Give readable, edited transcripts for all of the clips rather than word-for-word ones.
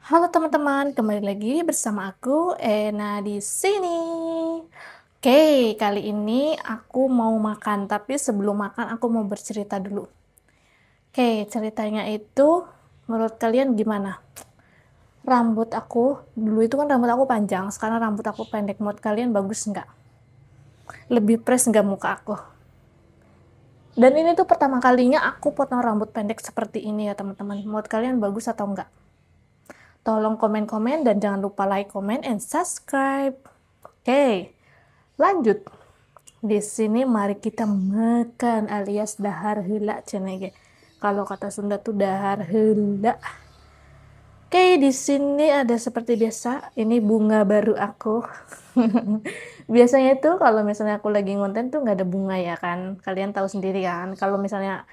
Halo teman-teman, kembali lagi bersama aku Ena di sini. Oke, kali ini aku mau makan, tapi sebelum makan aku mau bercerita dulu. Oke, ceritanya itu menurut kalian gimana? Rambut aku, dulu itu kan rambut aku panjang, sekarang rambut aku pendek. Menurut kalian bagus nggak? Lebih fresh nggak muka aku? Dan ini tuh pertama kalinya aku potong rambut pendek seperti ini ya teman-teman. Menurut kalian bagus atau enggak? Tolong komen-komen dan jangan lupa like, comment, and subscribe. Oke, lanjut. Di sini mari kita makan alias dahar heula cenah. Kalau kata Sunda tuh dahar heula. Oke, di sini ada seperti biasa, ini bunga baru aku. Biasanya itu kalau misalnya aku lagi ngonten tuh nggak ada bunga ya kan. Kalian tahu sendiri kan. Kalau misalnya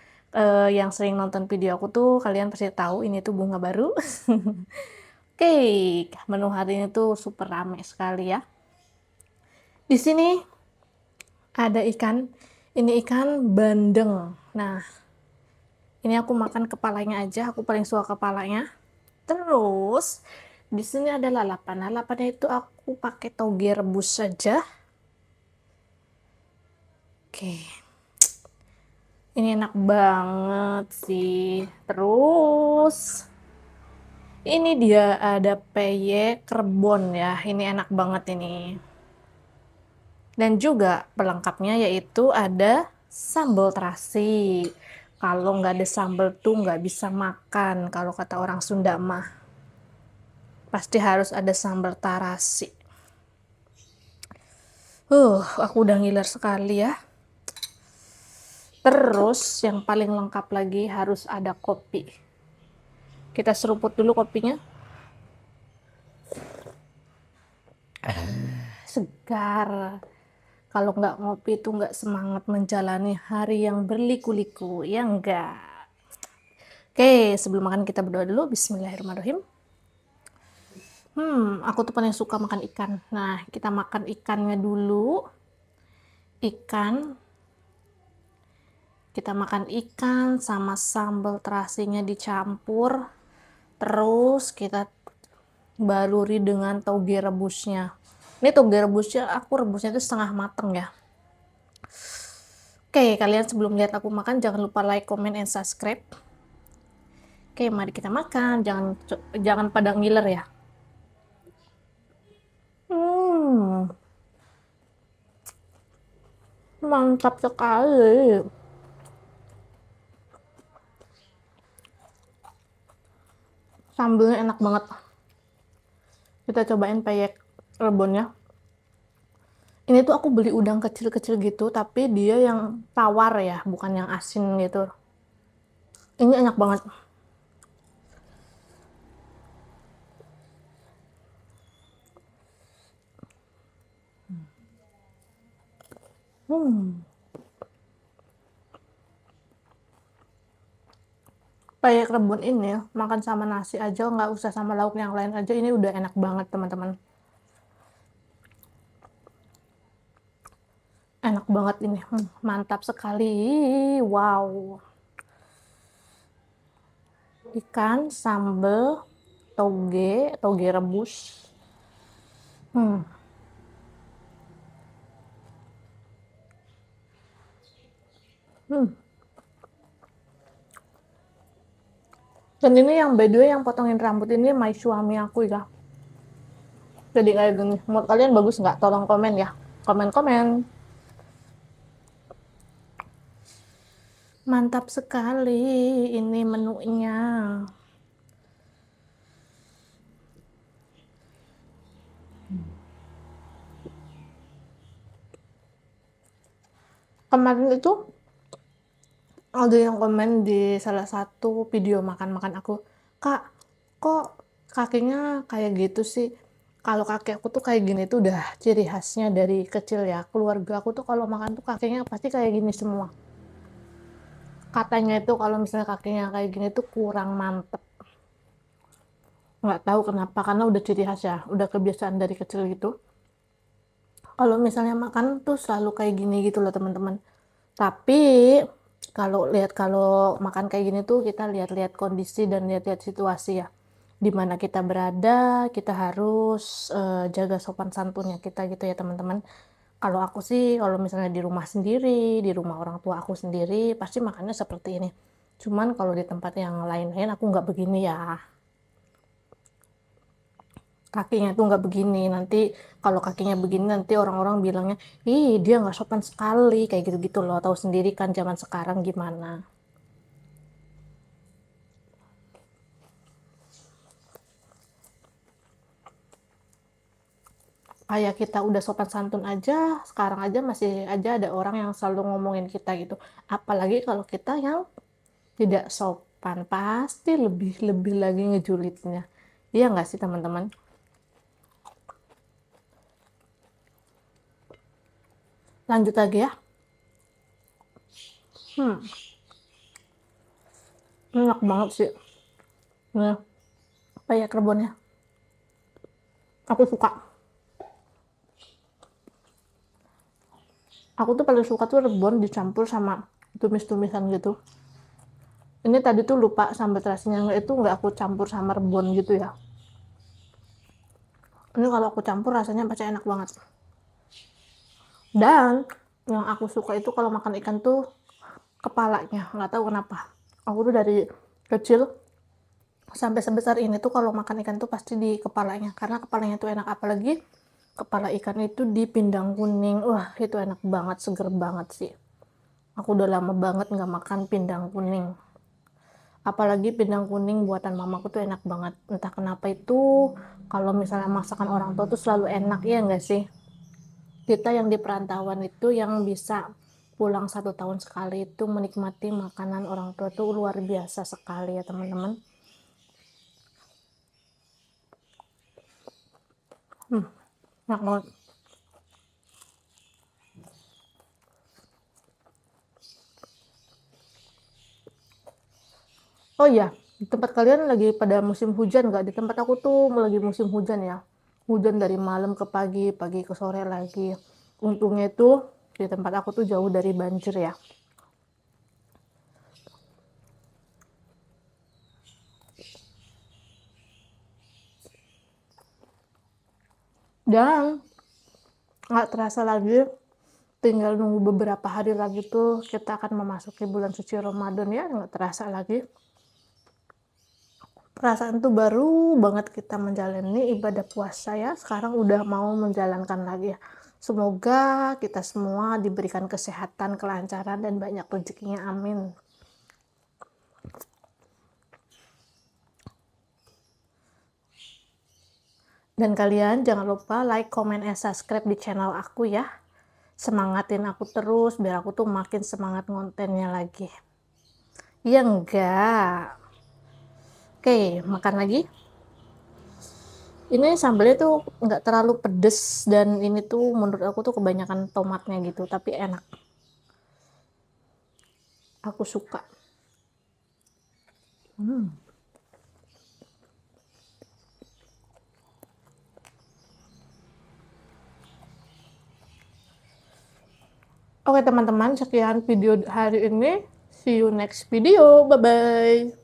yang sering nonton video aku tuh kalian pasti tahu ini tuh bunga baru. Oke, menu hari ini tuh super rame sekali ya. Di sini ada ikan. Ini ikan bandeng. Nah, ini aku makan kepalanya aja. Aku paling suka kepalanya. Terus di sini ada lalapan. Lalapannya itu aku pakai toge rebus saja. Oke. Ini enak banget sih. Terus ini dia ada peyek rebon ya. Ini enak banget ini. Dan juga pelengkapnya yaitu ada sambal terasi. Kalau nggak ada sambal tuh nggak bisa makan. Kalau kata orang Sunda mah pasti harus ada sambal terasi. Aku udah ngiler sekali ya. Terus yang paling lengkap lagi harus ada kopi. Kita seruput dulu kopinya. Segar. Kalau nggak ngopi itu nggak semangat menjalani hari yang berliku-liku, ya enggak? Oke, sebelum makan kita berdoa dulu. Bismillahirrahmanirrahim. Aku tuh paling suka makan ikan. Nah, kita makan ikannya dulu. Ikan. Kita makan ikan sama sambal terasinya dicampur. Terus kita baluri dengan toge rebusnya. Ini toge rebusnya, aku rebusnya itu setengah mateng ya. Oke, kalian sebelum lihat aku makan, jangan lupa like, comment, and subscribe. Oke, mari kita makan. Jangan pada ngiler ya. Hmm, mantap sekali. Sambelnya enak banget. Kita cobain peyek rebonnya. Ini tuh aku beli udang kecil-kecil gitu, tapi dia yang tawar ya, bukan yang asin gitu. Ini enak banget. Hmm. Peyek rebon ini makan sama nasi aja, nggak usah sama lauk yang lain aja, ini udah enak banget teman-teman. Enak banget ini. Mantap sekali. Wow. Ikan, sambal, toge rebus. Hmm. Hmm. Dan ini yang by the way yang potongin rambut ini my suami aku ya. Jadi kayak gini. Menurut kalian bagus nggak? Tolong komen ya. Komen-komen. Mantap sekali ini menunya. Kemarin itu ada yang komen di salah satu video makan-makan aku, Kak, kok kakinya kayak gitu sih? Kalau kaki aku tuh kayak gini tuh udah ciri khasnya dari kecil ya. Keluarga aku tuh kalau makan tuh kakinya pasti kayak gini semua. Katanya itu kalau misalnya kakinya kayak gini tuh kurang mantep. Nggak tahu kenapa, karena udah ciri khas ya. Udah kebiasaan dari kecil gitu. Kalau misalnya makan tuh selalu kayak gini gitu loh teman-teman. Tapi kalau makan kayak gini tuh kita lihat-lihat kondisi dan lihat-lihat situasi ya. di mana kita berada, kita harus jaga sopan santunnya kita gitu ya teman-teman. Kalau aku sih, kalau misalnya di rumah sendiri, di rumah orang tua aku sendiri, pasti makannya seperti ini. Cuman kalau di tempat yang lain-lain aku nggak begini ya. Kakinya tuh nggak begini. Nanti kalau kakinya begini nanti orang-orang bilangnya, ih dia nggak sopan sekali, kayak gitu-gitu loh. Tahu sendiri kan zaman sekarang gimana. Kayak kita udah sopan santun aja, sekarang aja masih aja ada orang yang selalu ngomongin kita gitu. Apalagi kalau kita yang tidak sopan, pasti lebih lagi ngejulitnya. Iya nggak sih teman-teman? Lanjut lagi ya. Hmm, enak banget sih. Nah, kayak rebonnya. Aku suka. Aku tuh paling suka tuh rebon dicampur sama tumis-tumisan gitu. Ini tadi tuh lupa sambal terasinya itu nggak aku campur sama rebon gitu ya. Ini kalau aku campur rasanya pasti enak banget. Dan yang aku suka itu kalau makan ikan tuh kepalanya. Nggak tahu kenapa. Aku tuh dari kecil sampai sebesar ini tuh kalau makan ikan tuh pasti di kepalanya. Karena kepalanya tuh enak. Apalagi kepala ikan itu di pindang kuning. Wah itu enak banget, seger banget sih. Aku udah lama banget nggak makan pindang kuning. Apalagi pindang kuning buatan mamaku tuh enak banget. Entah kenapa itu kalau misalnya masakan orang tua tuh selalu enak ya nggak sih? Kita yang di perantauan itu yang bisa pulang 1 tahun sekali itu menikmati makanan orang tua tuh luar biasa sekali ya teman-teman. Enak banget. Oh iya, di tempat kalian lagi pada musim hujan nggak? Di tempat aku tuh lagi musim hujan ya. Hujan dari malam ke pagi, pagi ke sore lagi. Untungnya itu di tempat aku tuh jauh dari banjir ya. Dan nggak terasa lagi, tinggal nunggu beberapa hari lagi tuh kita akan memasuki bulan suci Ramadan ya. Nggak terasa lagi. Perasaan tuh baru banget kita menjalani ibadah puasa ya. Sekarang udah mau menjalankan lagi ya. Semoga kita semua diberikan kesehatan, kelancaran, dan banyak rezekinya. Amin. Dan kalian jangan lupa like, comment, and subscribe di channel aku ya. Semangatin aku terus biar aku tuh makin semangat ngontennya lagi. Iya enggak? Oke, makan lagi. Ini sambalnya tuh nggak terlalu pedes dan ini tuh menurut aku tuh kebanyakan tomatnya gitu, tapi enak. Aku suka. Oke teman-teman, sekian video hari ini. See you next video. Bye-bye.